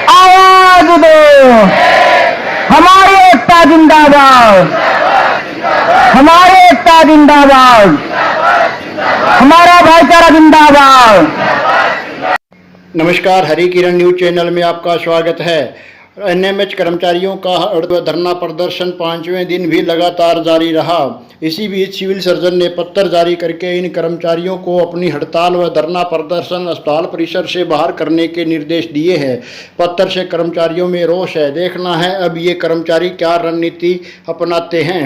आवाज दो, हमारी एकता जिंदाबाद, हमारी एकता जिंदाबाद, हमारा भाईचारा जिंदाबाद। नमस्कार, हरी किरण न्यूज चैनल में आपका स्वागत है। एनएमएच कर्मचारियों का धरना प्रदर्शन 5वें दिन भी लगातार जारी रहा। इसी बीच सिविल सर्जन ने पत्र जारी करके इन कर्मचारियों को अपनी हड़ताल व धरना प्रदर्शन अस्पताल परिसर से बाहर करने के निर्देश दिए हैं। पत्र से कर्मचारियों में रोष है। देखना है अब ये कर्मचारी क्या रणनीति अपनाते हैं।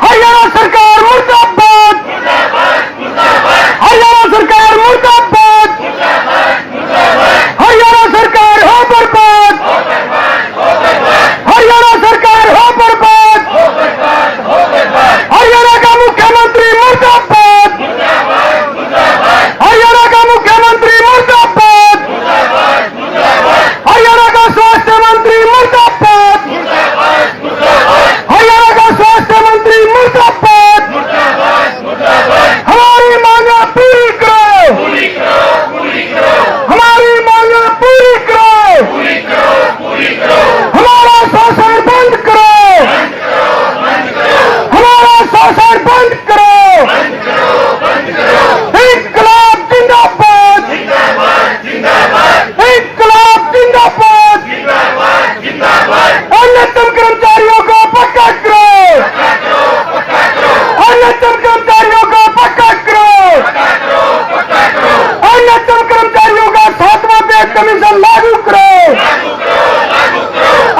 हरियाणा सरकार मुर्दाबाद, हरियाणा सरकार मुर्दाबाद, हरियाणा सरकार हो बर्बाद, हरियाणा सरकार हो बर्बाद, हरियाणा का मुख्यमंत्री मुर्दाबाद, हरियाणा का मुख्यमंत्री मुर्दाबाद, हरियाणा का स्वास्थ्य मंत्री मुर्दाबाद, हरियाणा का स्वास्थ्य मंत्री मुर्दाबाद, हमारी मांगे पूरी करो, हमारी मांगे पूरी करो, हमारा शोषण बंद करो, हमारा शोषण बंद करो, इंकलाब जिंदाबाद, इंकलाब जिंदाबाद, अन्नतम कर्मचारियों को पक्का करो, अन्नतम कर्मचारियों को पक्का करो, अन्नतम कर्मचारियों का 7वां पे कमीशन लागू करो,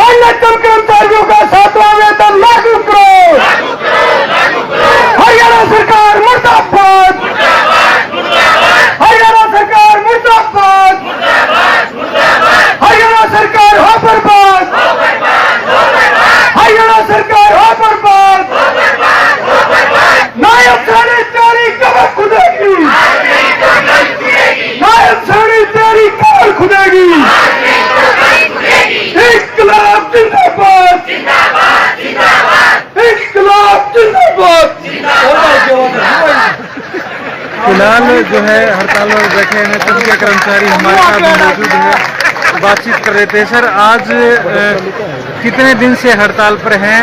अन्नतम कर्मचारियों का 7वां वेतन लागू करो, हरियाणा सरकार मुर्दाबाद, हरियाणा सरकार मुर्दाबाद, हरियाणा सरकार हो बर्बाद, हरियाणा सरकार हो बर्बाद, नायब साड़ी तेरी कबर खुदेगी, नायब साड़ी तेरी कबर खुदेगी, इंकलाब जिंदाबाद, इंकलाब जिंदाबाद। फिलहाल जो है हड़ताल में बैठे हैं सभी के कर्मचारी हमारे साथ मौजूद हैं, बातचीत कर रहे थे। सर, आज कितने दिन से हड़ताल पर हैं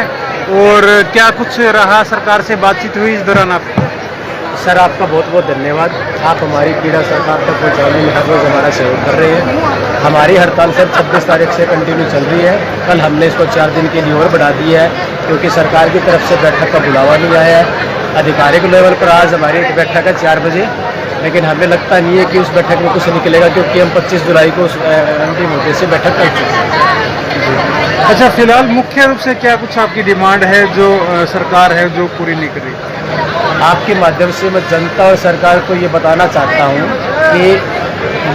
और क्या कुछ रहा, सरकार से बातचीत हुई इस दौरान आप? सर, आपका बहुत बहुत धन्यवाद। आप हमारी पीड़ा सरकार तक पहुँचाने में हर रोज़ हमारा सहयोग कर रहे हैं। हमारी हड़ताल सर 26 तारीख से कंटिन्यू चल रही है। कल हमने इसको 4 दिन के लिए और बढ़ा दिया है क्योंकि सरकार की तरफ से बैठक का बुलावा नहीं आया है। आधिकारिक लेवल पर आज हमारी एक बैठक है 4 बजे, लेकिन हमें लगता नहीं है कि उस बैठक में कुछ निकलेगा क्योंकि हम 25 जुलाई को अंतिम होते से बैठक कर चुके हैं। अच्छा, फिलहाल मुख्य रूप से क्या कुछ आपकी डिमांड है जो सरकार है जो पूरी नहीं कर रही? आपके माध्यम से मैं जनता और सरकार को ये बताना चाहता हूँ कि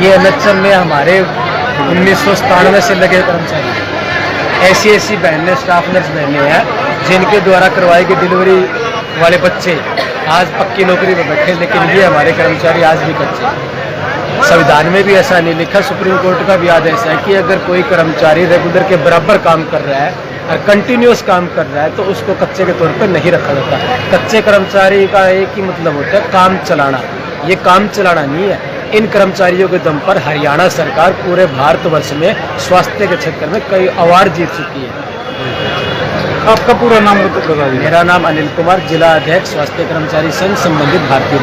ये एनएचएम में हमारे 1997 से लगे कर्मचारी ऐसी बहनें, स्टाफ नर्स बहनें हैं जिनके द्वारा करवाई गई डिलीवरी वाले बच्चे आज पक्की नौकरी में बैठे, लेकिन ये हमारे कर्मचारी आज भी कच्चे हैं। संविधान में भी ऐसा नहीं लिखा, सुप्रीम कोर्ट का भी आदेश है कि अगर कोई कर्मचारी रेगुलर के बराबर काम कर रहा है और कंटिन्यूस काम कर रहा है तो उसको कच्चे के तौर पर नहीं रखा जाता। कच्चे कर्मचारी का एक ही मतलब होता है काम चलाना। ये काम चलाना नहीं है। इन कर्मचारियों के दम पर हरियाणा सरकार पूरे भारतवर्ष में स्वास्थ्य के क्षेत्र में कई अवार्ड जीत चुकी है। आपका पूरा नाम बता दीजिए। मेरा नाम अनिल कुमार, जिला अध्यक्ष स्वास्थ्य कर्मचारी संघ संबंधित भारतीय।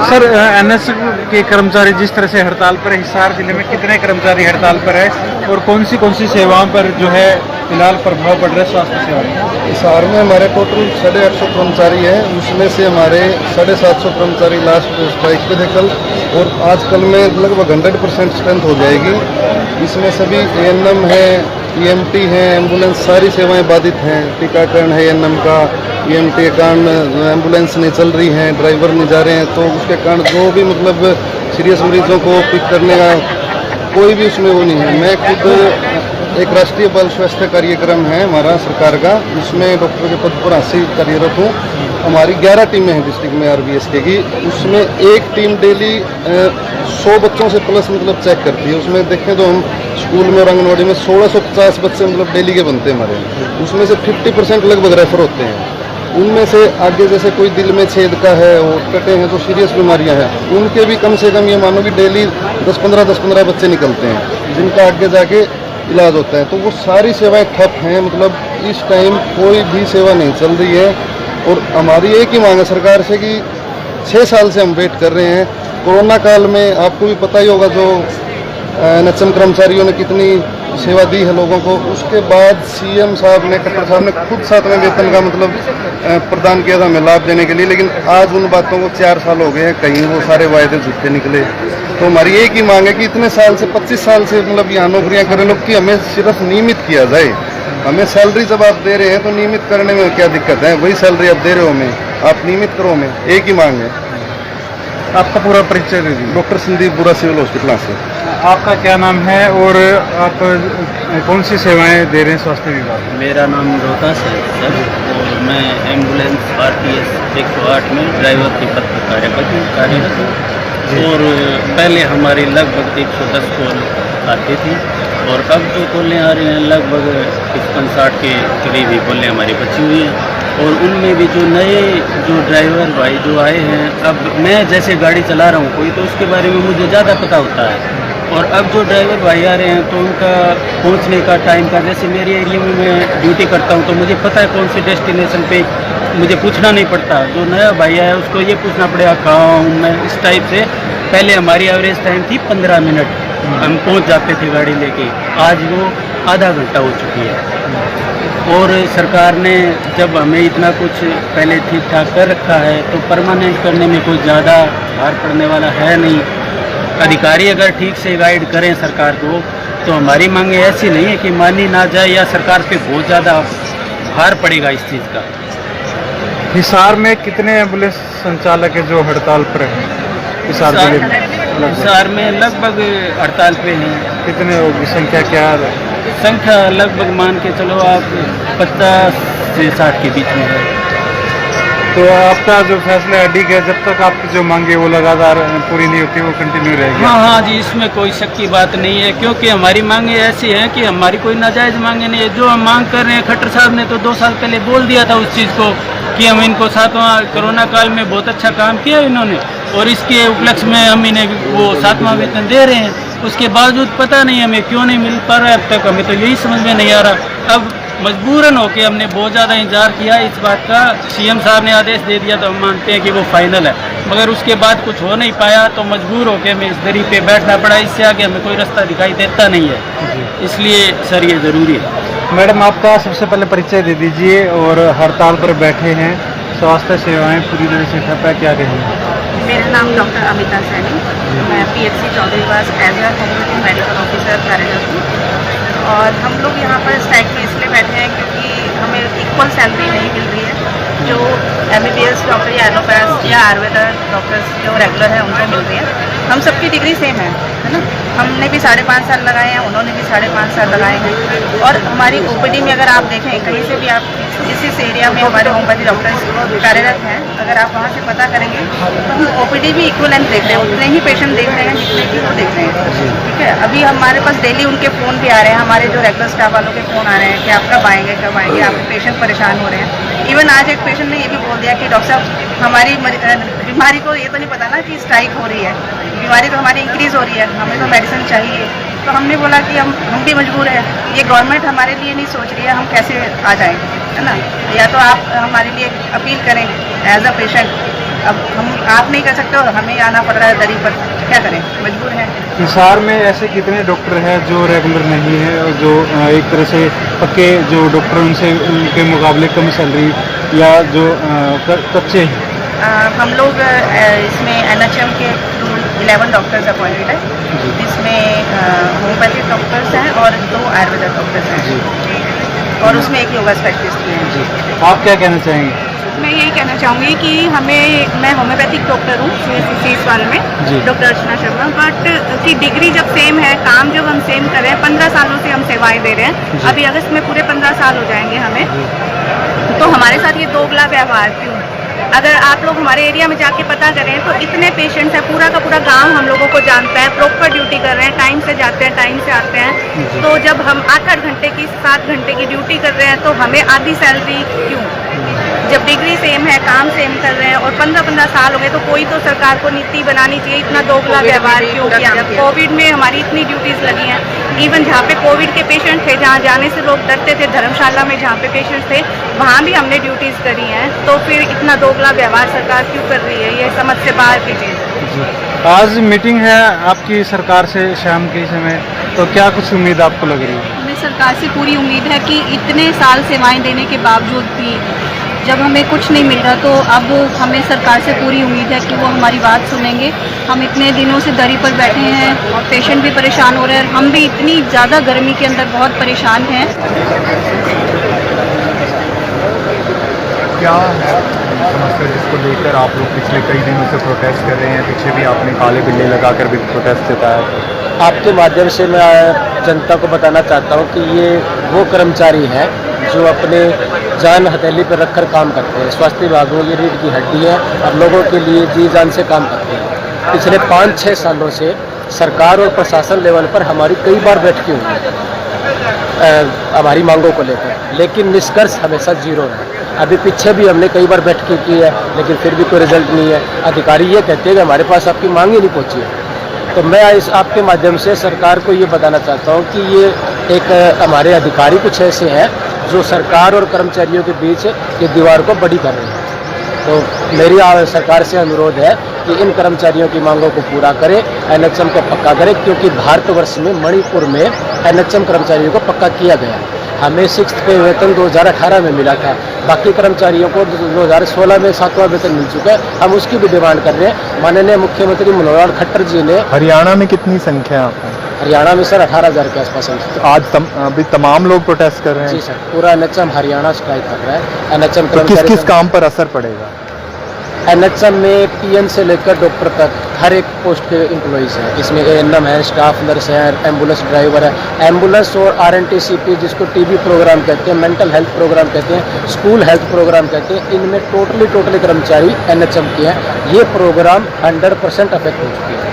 सर, एनएस के कर्मचारी जिस तरह से हड़ताल पर है, हिसार जिले में कितने कर्मचारी हड़ताल पर है और कौन सी सेवाओं पर जो है फिलहाल प्रभाव पड़ रहा है स्वास्थ्य सेवा में? हिसार में हमारे टोटल 850 कर्मचारी हैं, उसमें से हमारे 750 कर्मचारी लास्ट स्ट्राइक पे थे कल, और आज कल में लगभग 100% स्ट्रेंथ हो जाएगी। इसमें सभी एएनएम है, ईएमटी हैं, एम्बुलेंस, सारी सेवाएं बाधित हैं। टीकाकरण है एएनएम का, ईएमटी के कारण एम्बुलेंस नहीं चल रही हैं, ड्राइवर नहीं जा रहे हैं, तो उसके कारण जो भी मतलब सीरियस मरीजों को पिक करने का कोई भी उसमें वो नहीं है। मैं खुद एक राष्ट्रीय बाल स्वास्थ्य कार्यक्रम है हमारा सरकार का, उसमें डॉक्टर के पद पर हासिल कार्यरत हूँ। हमारी 11 टीमें हैं डिस्ट्रिक्ट में आरबीएसके की, उसमें एक टीम डेली 100 बच्चों से प्लस मतलब चेक करती है। उसमें देखें तो हम स्कूल में और आंगनबाड़ी में 1650 बच्चे मतलब डेली के बनते हैं हमारे, उसमें से 50% लगभग रेफर होते हैं। उनमें से आगे जैसे कोई दिल में छेद का है और कटे हैं, तो सीरियस बीमारियां हैं, उनके भी कम से कम ये मानो कि डेली 10-15 बच्चे निकलते हैं जिनका आगे जाके इलाज होता है। तो वो सारी सेवाएं ठप हैं, मतलब इस टाइम कोई भी सेवा नहीं चल रही है। और हमारी एक ही मांग है सरकार से कि 6 साल से हम वेट कर रहे हैं। कोरोना काल में आपको भी पता ही होगा जो एनएचएम कर्मचारियों ने कितनी सेवा दी है लोगों को, उसके बाद सीएम साहब ने, खट्टर साहब ने खुद 7वें वेतन का मतलब प्रदान किया था हमें लाभ देने के लिए, लेकिन आज उन बातों को 4 साल हो गए हैं, कहीं वो सारे वायदे झूठे निकले। तो हमारी एक ही मांग है कि इतने साल से 25 साल से मतलब यहाँ नौकरियाँ करें लोग कि हमें सिर्फ नियमित किया जाए। हमें सैलरी जब आप दे रहे हैं तो नियमित करने में क्या दिक्कत है, वही सैलरी आप दे रहे हो हमें, आप नियमित करो हमें, एक ही मांग है। आपका पूरा परिचय दे दीजिए। डॉक्टर संदीप बुरा सिविल हॉस्पिटल से। आपका क्या नाम है और आप कौन सी सेवाएं दे रहे हैं स्वास्थ्य विभाग में? मेरा नाम रोहतास है सर, और मैं एम्बुलेंस RTS 108 में ड्राइवर के पद पर कार्यरत हूँ। और पहले हमारी लगभग 110 कॉल आती थी, और अब जो कॉलें आ रही हैं लगभग 55-60 के करीब ही कॉलें हमारी बची हुई हैं। और उनमें भी जो नए जो ड्राइवर भाई जो आए हैं, अब मैं जैसे गाड़ी चला रहा हूँ कोई, तो उसके बारे में मुझे ज़्यादा पता होता है। और अब जो ड्राइवर भाई आ रहे हैं तो उनका पहुंचने का टाइम का, जैसे मेरे एरिया में मैं ड्यूटी करता हूं तो मुझे पता है कौन सी डेस्टिनेशन पे, मुझे पूछना नहीं पड़ता। जो नया भाई आया उसको ये पूछना पड़ेगा कहाँ हूँ मैं, इस टाइप से। पहले हमारी एवरेज टाइम थी 15 मिनट, हम पहुंच जाते थे गाड़ी लेके, आज वो आधा घंटा हो चुकी है। और सरकार ने जब हमें इतना कुछ पहले ठीक ठाक कर रखा है तो परमानेंट करने में कोई ज़्यादा भार पड़ने वाला है नहीं। अधिकारी अगर ठीक से गाइड करें सरकार को, तो हमारी मांगे ऐसी नहीं है कि मानी ना जाए या सरकार पे बहुत ज़्यादा भार पड़ेगा इस चीज़ का। हिसार में कितने एम्बुलेंस संचालक है जो हड़ताल पर हैं? हिसार जिले में हिसार में लगभग हड़ताल पे हैं। कितने होगी संख्या, क्या संख्या लगभग मान के चलो आप 50 से 60 के बीच में है। तो आपका जो फैसला है ठीक है, जब तक आपकी जो मांगे वो लगातार पूरी नहीं होती वो कंटिन्यू रहेगी? हाँ जी, इसमें कोई शक की बात नहीं है, क्योंकि हमारी मांगे ऐसी हैं कि हमारी कोई नाजायज़ मांगे नहीं है। जो हम मांग कर रहे हैं, खट्टर साहब ने तो 2 साल पहले बोल दिया था उस चीज़ को कि हम इनको 7वां कोरोना काल में बहुत अच्छा काम किया इन्होंने, और इसके उपलक्ष्य में हम इन्हें वो 7वां वेतन दे रहे हैं। उसके बावजूद पता नहीं हमें क्यों नहीं मिल पा रहा है अब तक, हमें तो यही समझ में नहीं आ रहा। अब मजबूरन होके हमने बहुत ज़्यादा इंतजार किया इस बात का, सीएम साहब ने आदेश दे दिया तो हम मानते हैं कि वो फाइनल है, मगर उसके बाद कुछ हो नहीं पाया तो मजबूर होके हमें इस दरी पे बैठना पड़ा। इससे आगे हमें कोई रास्ता दिखाई देता नहीं है, इसलिए सर ये ज़रूरी है। मैडम, आपका सबसे पहले परिचय दे दीजिए, और हड़ताल पर बैठे हैं, स्वास्थ्य सेवाएं पूरी तरह से ठप है, क्या कहेंगे? मेरा नाम डॉक्टर अमिता सैनी, मैं PHC Chaudharivas as a homeopathic medical officer कार्यरत हूँ। और हम लोग यहाँ पर स्ट्राइक में इसलिए बैठे हैं क्योंकि हमें इक्वल सैलरी नहीं मिल रही है। जो MBBS डॉक्टर या एलोपैथ या आयुर्वेदा डॉक्टर्स जो रेगुलर हैं उनको मिल रही है। हम सबकी डिग्री सेम है ना, हमने भी 5.5 साल लगाए हैं, उन्होंने भी 5.5 साल लगाए हैं। और हमारी OPD में अगर आप देखें, कहीं से भी आप जिस एरिया में हमारे होम्योपैथी डॉक्टर्स कार्यरत हैं, अगर आप वहाँ से पता करेंगे तो हम OPD भी इक्वलेंट देख रहे हैं, उतने ही पेशेंट देख रहे हैं जितने कि वो देख रहे हैं। ठीक है, अभी हमारे पास डेली उनके फ़ोन भी आ रहे हैं, हमारे जो रेगुलर स्टाफ वालों के फ़ोन आ रहे हैं कि आप कब आएंगे, आपके पेशेंट परेशान हो रहे हैं। इवन आज एक पेशेंट ने ये भी बोल दिया कि डॉक्टर साहब हमारी बीमारी को ये तो नहीं पता ना कि स्ट्राइक हो रही है, बीमारी तो हमारी इंक्रीज़ हो रही है, हमें तो मेडिसिन चाहिए। तो हमने बोला कि हम भी मजबूर है, ये गवर्नमेंट हमारे लिए नहीं सोच रही है, हम कैसे आ जाएं, है ना। या तो आप हमारे लिए अपील करें एज अ पेशेंट, अब हम आप नहीं कर सकते और हमें आना पड़ रहा है दरी पर, क्या करें, मजबूर हैं। हिसार में ऐसे कितने डॉक्टर हैं जो रेगुलर नहीं है और जो एक तरह से पक्के जो डॉक्टर उनसे उनके मुकाबले कम सैलरी या जो कच्चे हैं? हम लोग इसमें NHM के 11 डॉक्टर्स अपॉइंटेड है, जिसमें होम्योपैथिक डॉक्टर्स हैं और 2 आयुर्वेदा डॉक्टर्स हैं, और उसमें एक योगा स्पेशलिस्ट भी हैं। आप क्या कहना चाहेंगे? मैं यही कहना चाहूँगी कि मैं होम्योपैथिक डॉक्टर हूँ CHC वाले में, डॉक्टर अर्चना शर्मा, बट की डिग्री जब सेम है, काम जब हम सेम कर रहे हैं, 15 सालों से हम सेवाएं दे रहे हैं, अभी अगस्त में पूरे 15 साल हो जाएंगे हमें, तो हमारे साथ ये दोगला व्यवहार क्यों? अगर आप लोग हमारे एरिया में जाके पता करें तो इतने पेशेंट्स हैं, पूरा का पूरा गांव हम लोगों को जानता है, प्रॉपर ड्यूटी कर रहे हैं, टाइम से जाते हैं, टाइम से आते हैं। तो जब हम 8-8 घंटे की 7 घंटे की ड्यूटी कर रहे हैं तो हमें आधी सैलरी क्यों? जब डिग्री सेम है, काम सेम कर रहे हैं और 15-15 साल हो गए, तो कोई तो सरकार को नीति बनानी चाहिए। इतना दोगला व्यवहार क्यों किया? कोविड में हमारी इतनी ड्यूटीज़ लगी हैं, इवन जहाँ पे कोविड के पेशेंट थे, जहाँ जाने से लोग डरते थे, धर्मशाला में जहाँ पे पेशेंट थे, वहाँ भी हमने ड्यूटीज़ करी हैं। तो फिर इतना दोगला व्यवहार सरकार क्यों कर रही है? ये समझ से बाहर की चीज़ है। आज मीटिंग है आपकी सरकार से शाम के समय, तो क्या कुछ उम्मीद आपको लग रही है? हमें सरकार से पूरी उम्मीद है कि इतने साल सेवाएं देने के बावजूद भी जब हमें कुछ नहीं मिल रहा, तो अब हमें सरकार से पूरी उम्मीद है कि वो हमारी बात सुनेंगे। हम इतने दिनों से दरी पर बैठे हैं और पेशेंट भी परेशान हो रहे हैं, हम भी इतनी ज़्यादा गर्मी के अंदर बहुत परेशान हैं। क्या है समस्या जिसको लेकर आप लोग पिछले कई दिनों से प्रोटेस्ट कर रहे हैं? पीछे भी आपने काले बिल्ले लगाकर भी प्रोटेस्ट जताया। आपके माध्यम से मैं जनता को बताना चाहता हूँ कि ये वो कर्मचारी हैं जो अपने जान हथेली पर रखकर काम करते हैं। स्वास्थ्य विभागों की रीढ़ की हड्डी है और लोगों के लिए जी जान से काम करते हैं। पिछले 5-6 सालों से सरकार और प्रशासन लेवल पर हमारी कई बार बैठकें हुई हैं हमारी मांगों को लेकर, लेकिन निष्कर्ष हमेशा जीरो है। अभी पीछे भी हमने कई बार बैठकें की है, लेकिन फिर भी कोई रिजल्ट नहीं है। अधिकारी ये कहते हैं कि हमारे पास आपकी मांग ही नहीं पहुँची है। तो मैं इस आपके माध्यम से सरकार को ये बताना चाहता हूँ कि ये एक हमारे अधिकारी कुछ ऐसे हैं जो सरकार और कर्मचारियों के बीच ये दीवार को बड़ी कर रहे हैं। तो मेरी सरकार से अनुरोध है कि इन कर्मचारियों की मांगों को पूरा करें, एनएचएम को पक्का करें, क्योंकि भारतवर्ष में मणिपुर में एनएचएम कर्मचारियों को पक्का किया गया। हमें 6th पे वेतन 2018 में मिला था, बाकी कर्मचारियों को 2016 में 7वां वेतन मिल चुका है। हम उसकी भी डिमांड कर रहे हैं। माननीय मुख्यमंत्री मनोहर लाल खट्टर जी ने हरियाणा में कितनी संख्या है आपकी? हरियाणा में सर 18,000 के आसपास है। तो आज अभी तमाम लोग प्रोटेस्ट कर रहे हैं? जी सर, पूरा एनएचएम हरियाणा स्ट्राइक कर रहा है। एनएचएम तो किस किस काम पर असर पड़ेगा? एनएचएम में पीएन से लेकर डॉक्टर तक हर एक पोस्ट के एम्प्लॉइज़ हैं। इसमें एएनएम है, स्टाफ नर्स है, एम्बुलेंस ड्राइवर है। एम्बुलेंस और आरएनटीसीपी जिसको टीबी प्रोग्राम कहते हैं, मेंटल हेल्थ प्रोग्राम कहते हैं, स्कूल हेल्थ प्रोग्राम कहते हैं, इनमें टोटली कर्मचारी एनएचएम के हैं। ये प्रोग्राम 100% अफेक्ट हो चुकी है।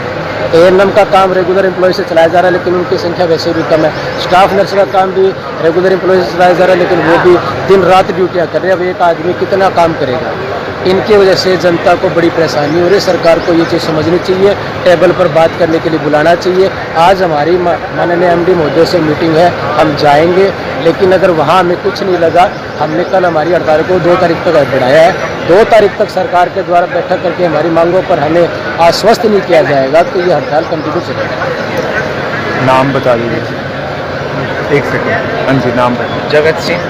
एएनएम का काम रेगुलर एम्प्लॉय से चलाया जा रहा है, लेकिन उनकी संख्या वैसे भी कम है। स्टाफ नर्स का काम भी रेगुलर एम्प्लॉय से चलाया जा रहा है, लेकिन वो भी दिन रात ड्यूटियाँ कर रहे हैं। अब एक आदमी कितना काम करेगा? इनकी वजह से जनता को बड़ी परेशानी हो रही है। सरकार को ये चीज़ समझनी चाहिए, टेबल पर बात करने के लिए बुलाना चाहिए। आज हमारी माननीय एमडी महोदय से मीटिंग है, हम जाएंगे, लेकिन अगर वहाँ हमें कुछ नहीं लगा, हमने कल हमारी हड़ताल को 2 तारीख तक बढ़ाया है। 2 तारीख तक सरकार के द्वारा बैठक करके हमारी मांगों पर हमें आश्वस्त नहीं किया जाएगा तो ये हड़ताल कंटिन्यू चलेगा। नाम बता दीजिए। 1 सेकंड। हाँ जी, नाम बताइए। जगत सिंह,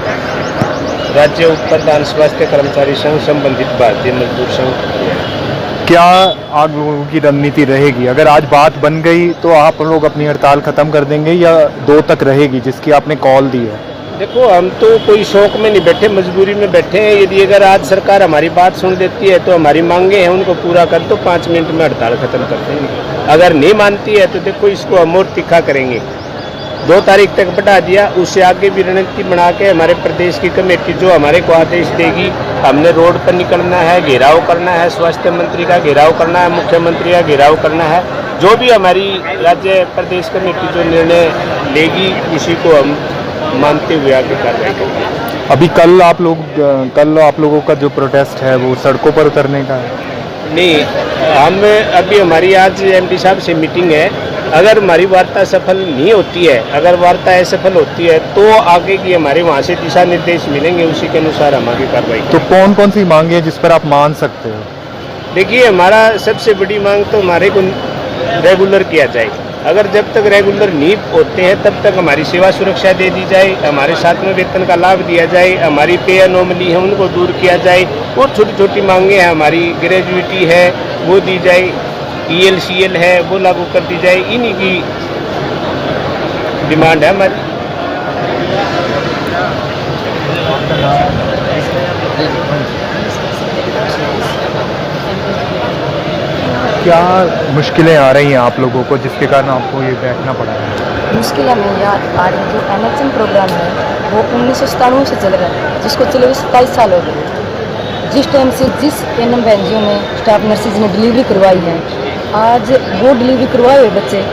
राज्य उत्तरदान स्वास्थ्य कर्मचारी संघ, संबंधित भारतीय मजदूर संघ। क्या आप लोगों की रणनीति रहेगी? अगर आज बात बन गई तो आप लोग अपनी हड़ताल खत्म कर देंगे या 2 तक रहेगी जिसकी आपने कॉल दी है? देखो, हम तो कोई शौक में नहीं बैठे, मजबूरी में बैठे हैं। यदि अगर आज सरकार हमारी बात सुन लेती है तो हमारी मांगे हैं उनको पूरा कर दो, 5 मिनट में हड़ताल खत्म कर देंगे। अगर नहीं मानती है तो देखो इसको हम और तीखा करेंगे। 2 तारीख तक बढ़ा दिया, उससे आगे भी रणनीति बना के हमारे प्रदेश की कमेटी जो हमारे को आदेश देगी, हमने रोड पर निकलना है, घेराव करना है, स्वास्थ्य मंत्री का घेराव करना है, मुख्यमंत्री का घेराव करना है। जो भी हमारी राज्य प्रदेश कमेटी जो निर्णय लेगी उसी को हम मानते हुए आगे कार्रवाई करेंगे। अभी कल आप लोगों का जो प्रोटेस्ट है वो सड़कों पर उतरने का है? नहीं, हम अभी हमारी आज एमडी साहब से मीटिंग है। अगर हमारी वार्ता सफल नहीं होती है, अगर वार्ता असफल होती है तो आगे की हमारे वहाँ से दिशा निर्देश मिलेंगे, उसी के अनुसार हम आगे कार्रवाई। तो कौन कौन सी मांगे हैं जिस पर आप मान सकते हो? देखिए, हमारा सबसे बड़ी मांग तो हमारे को रेगुलर किया जाए। अगर जब तक रेगुलर नहीं होते हैं तब तक हमारी सेवा सुरक्षा दे दी जाए, हमारे 7वें वेतन का लाभ दिया जाए, हमारी पे अनोमली है उनको दूर किया जाए, और छोटी छोटी मांगे हैं, हमारी ग्रेजुएटी है वो दी जाए, ELCL है वो लागू कर दी जाए। इन्हीं की डिमांड है हमारी। क्या मुश्किलें आ रही हैं आप लोगों को जिसके कारण आपको ये बैठना पड़ा है? मुश्किल हमें याद आ रही है, जो एनएचएम प्रोग्राम है वो 1997 से चल रहा है, जिसको चले हुए 27 साल हो गए। जिस टाइम से जिस एनएम एनजीओ में स्टाफ नर्सेज ने डिलीवरी करवाई है, आज वो डिलीवरी करवाए हुए बच्चे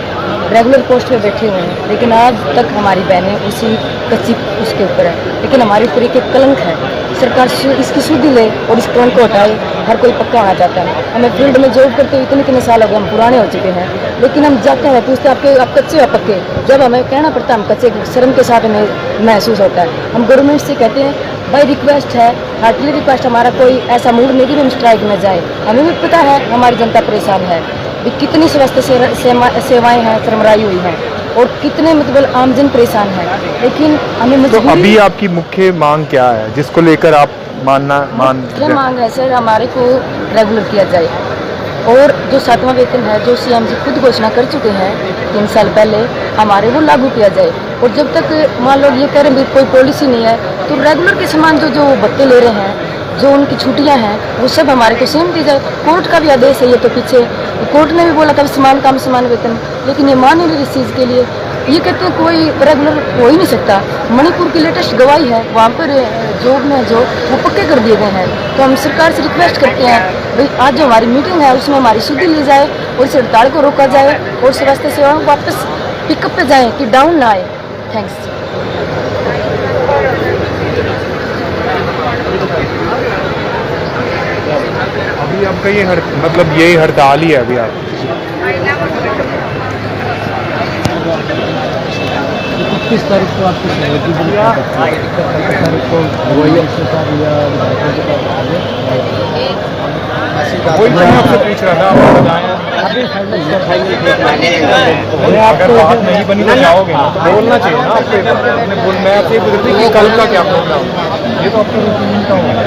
रेगुलर पोस्ट पे बैठे हुए हैं, लेकिन आज तक हमारी बहनें उसी कच्ची उसके ऊपर है, लेकिन हमारे ऊपर एक कलंक है। सरकार इसकी सुधि ले और इस कलंक को हटाए। हर कोई पक्का होना चाहता है। हमें फील्ड में जॉब करते हुए इतने साल हो गए, हम पुराने हो चुके हैं, लेकिन हम जाते हैं पूछते हैं आप कच्चे या पक्के। जब हमें कहना पड़ता है हम कच्चे, शर्म के साथ हमें महसूस होता है। हम गवर्नमेंट से कहते हैं भाई रिक्वेस्ट है, हार्टली रिक्वेस्ट, हमारा कोई ऐसा मूड नहीं कि हम स्ट्राइक में जाए। हमें भी पता है हमारी जनता परेशान है, कितनी स्वास्थ्य सेवाएं हैं सरमराई हुई हैं और कितने मतलब आमजन परेशान है, लेकिन हमें तो अभी आपकी मुख्य मांग क्या है जिसको लेकर आप मांग है सर, हमारे को रेगुलर किया जाए और जो 7वां वेतन है जो सीएम जी खुद घोषणा कर चुके हैं 3 साल पहले, हमारे वो लागू किया जाए। और जब तक मान लो ये कह रहे हैं कोई पॉलिसी नहीं है, तो रेगुलर के समान जो भत्ते ले रहे हैं, जो उनकी छुट्टियां हैं, वो सब हमारे को सेम दी जाए। कोर्ट का भी आदेश है ये, तो पीछे कोर्ट ने भी बोला था समान काम समान वेतन, लेकिन ये मान ही नहीं इस चीज़ के लिए। ये कहते हैं कोई रेगुलर हो ही नहीं सकता। मणिपुर की लेटेस्ट गवाही है, वहाँ पर जॉब में जो वो पक्के कर दिए गए हैं। तो हम सरकार से रिक्वेस्ट करते हैं भाई आज जो हमारी मीटिंग है उसमें हमारी सुधि ली जाए और इस हड़ताल को रोका जाए और स्वास्थ्य सेवाओं को वापस पिकअप पे जाए कि डाउन ना आए। थैंक्स। अभी आपका ये मतलब यही हड़ताल ही है अभी आप? 21 तारीख को आपकी सहयोगी तारीख को वही सरकार या वही मैं आपसे पूछ रहा था, आप बताएं। अगर बात नहीं बनी तो जाओगे ना, तो बोलना चाहिए ना आपको। मैं आपसे ये पूछ रही थी कि कल का क्या प्रोग्राम, ये तो आपका रूटीन का होगा।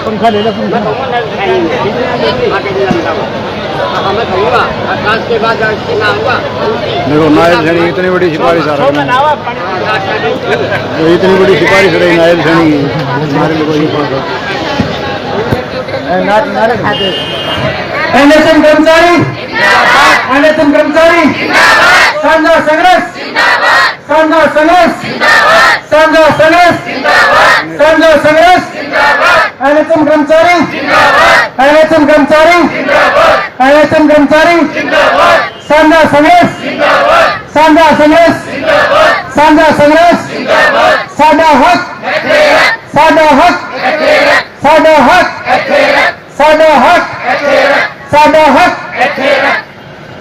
पंखा ले लो, देखो नायब सैनी इतनी बड़ी सिफारिश आ रही है, इतनी बड़ी सिफारिश रही नायब सैनी हमारे लोगों के पास। एनएसएम कर्मचारी, एनएसएम कर्मचारी, साझा संघर्ष, साझा संघर्ष, साझा संघर्ष, साझा संघर्ष, एनएसएम कर्मचारी, एनएसएम कर्मचारी, एनएसएम कर्मचारी, साझा संघर्ष, साझा संघर्ष, साझा संघर्ष, साझा हक, साझा हक, साझा हक, साझा हक, साझा हक,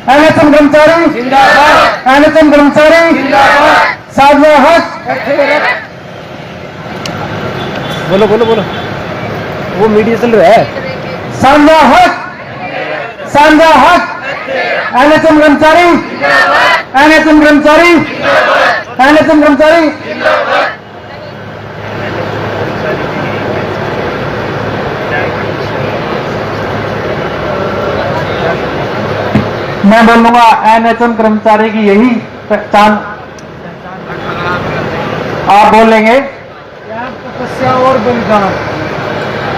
एनएसएम कर्मचारी, एनएसएम कर्मचारी, साझा हक। बोलो बोलो बोलो, वो मीडिया चल रहा है। साझा हक, साझा हक, एनएसएम कर्मचारी, एनएसएम कर्मचारी, एनएसएम कर्मचारी। मैं बोलूंगा एनएचएम कर्मचारी की यही पहचान। आप बोलेंगे तपस्या और बलिदान,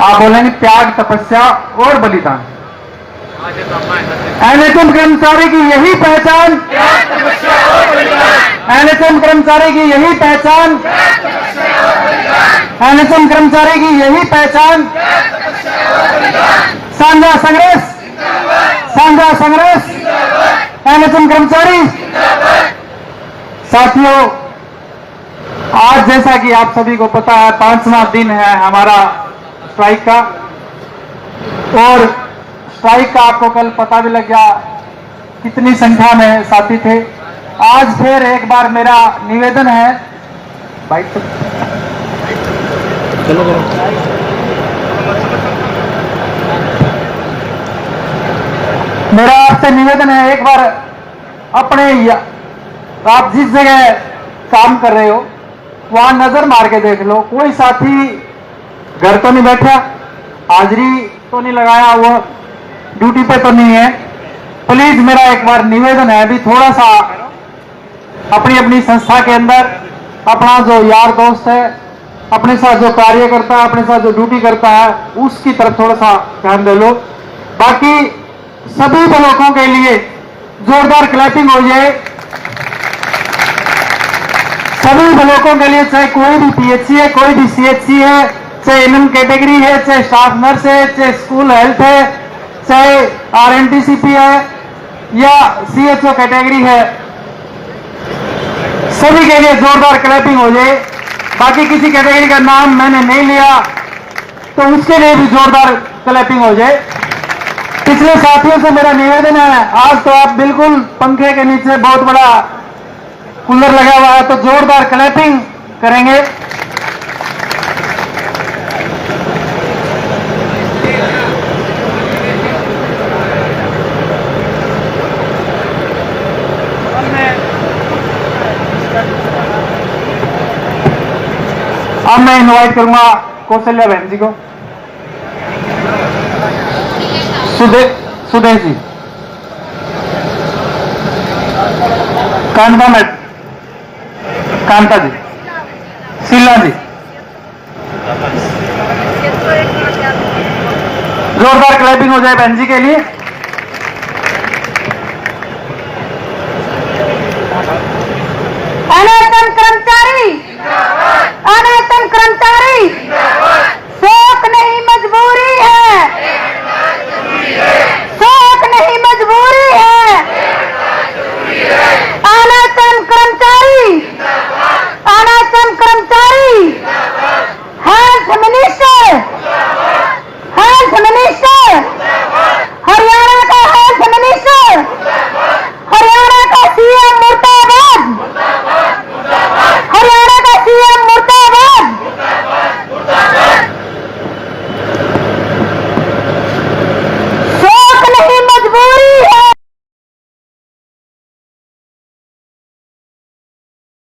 आप बोलेंगे त्याग, तपस्या और बलिदान। एनएचएम कर्मचारी की यही पहचान, एनएचएम कर्मचारी की यही पहचान, एनएचएम कर्मचारी की यही पहचान। साझा संघर्ष, साझा संघर्ष, एनएचएम कर्मचारी। साथियों, आज जैसा कि आप सभी को पता है 5वां दिन है हमारा स्ट्राइक का, और स्ट्राइक का आपको कल पता भी लग गया कितनी संख्या में साथी थे। आज फिर एक बार मेरा निवेदन है, बाइक चलो मेरा आपसे निवेदन है, एक बार अपने आप जिस जगह काम कर रहे हो वहां नजर मार के देख लो, कोई साथी घर तो नहीं बैठा, हाजिरी तो नहीं लगाया, वो ड्यूटी पे तो नहीं है। प्लीज मेरा एक बार निवेदन है, अभी थोड़ा सा अपनी अपनी संस्था के अंदर अपना जो यार दोस्त है, अपने साथ जो कार्य करता है, अपने साथ जो ड्यूटी करता है, उसकी तरफ थोड़ा सा ध्यान दे लो। बाकी सभी ब्लॉकों के लिए जोरदार क्लैपिंग हो जाए। सभी ब्लॉकों के लिए, चाहे कोई भी पीएचसी है, कोई भी सीएचसी है, चाहे एनएम कैटेगरी है, चाहे स्टाफ नर्स है, चाहे स्कूल हेल्थ है, चाहे RNTCP है या CHO कैटेगरी है, सभी के लिए जोरदार क्लैपिंग हो जाए। बाकी किसी कैटेगरी का नाम मैंने नहीं लिया तो उसके लिए भी जोरदार क्लैपिंग हो जाए। पिछले साथियों से मेरा निवेदन है, आज तो आप बिल्कुल पंखे के नीचे बहुत बड़ा कूलर लगा हुआ है तो जोरदार क्लैपिंग करेंगे। अब मैं इनवाइट करूंगा कौशल्या बहन जी को, सुदेश जी, कांता जी, शीला जी। जोरदार क्लैपिंग हो जाए बहन जी के लिए।